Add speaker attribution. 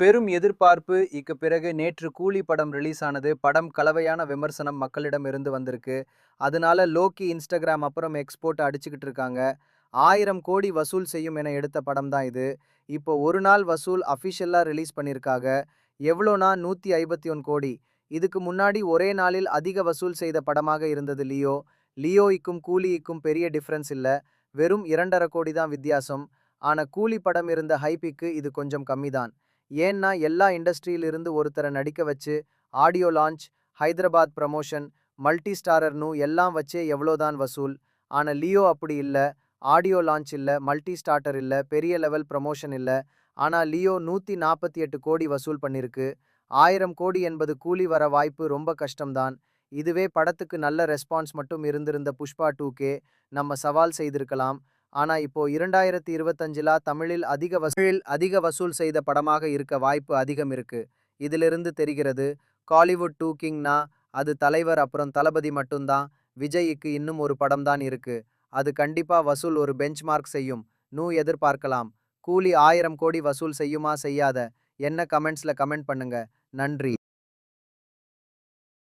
Speaker 1: பெரும் எதிர்பார்ப்பு பிறகு நேற்று கூலி படம் ரிலீஸ் ஆனது. படம் கலவையான விமர்சனம் மக்களிடம் இருந்து வந்திருக்கு. அதனால லோக்கி இன்ஸ்டாகிராம் அப்புறம் எக்ஸ்போர்ட் அடிச்சுக்கிட்டு இருக்காங்க. 1000 கோடி வசூல் செய்யும் என எடுத்த படம் தான் இது. இப்போ ஒரு நாள் வசூல் அஃபிஷியலா ரிலீஸ் பண்ணியிருக்காங்க. எவ்வளோனா 151 கோடி. இதுக்கு முன்னாடி ஒரே நாளில் அதிக வசூல் செய்த படமாக இருந்தது லியோ. லியோய்க்கும் கூலிக்கும் பெரிய டிஃபரன்ஸ் இல்ல. வெறும் 2.5 கோடி தான் வித்தியாசம். ஆனா கூலி படம் இருந்த ஹைப்பிற்கு இது கொஞ்சம் கம்மி தான். ஏன்னா எல்லா இண்டஸ்ட்ரியிலிருந்து ஒருத்தரை நடிக்க வச்சு audio launch, Hyderabad promotion, multi ஸ்டாரர்னு எல்லாம் வச்சே எவ்வளோதான் வசூல். ஆனா லியோ அப்படி இல்ல. ஆடியோ லான்ச் இல்ல, மல்டி ஸ்டார்டர் இல்ல, பெரிய லெவல் ப்ரமோஷன் இல்ல. ஆனா லியோ 148 கோடி வசூல் பண்ணிருக்கு. 1000 கோடி என்பது கூலி வர வாய்ப்பு ரொம்ப கஷ்டம்தான். இதுவே படத்துக்கு நல்ல ரெஸ்பான்ஸ் மட்டும் இருந்திருந்த புஷ்பா 2K நம்ம சவால் செய்திருக்கலாம். ஆனா இப்போ 2025ல தமிழில் அதிக வசூல் செய்த படமாக இருக்க வாய்ப்பு அதிகம் இருக்கு. இதிலிருந்து தெரிகிறது காலிவுட் 2 கிங்னா அது தலைவர் அப்புறம் தளபதி மட்டும்தான். விஜய்க்கு இன்னும் ஒரு படம் தான் இருக்கு. அது கண்டிப்பா வசூல் ஒரு பெஞ்ச்மார்க் செய்யும். எதிர்பார்க்கலாம். கூலி 1000 கோடி வசூல் செய்யுமா செய்யாத என்ன கமெண்ட்ஸ்ல கமெண்ட் பண்ணுங்க. நன்றி.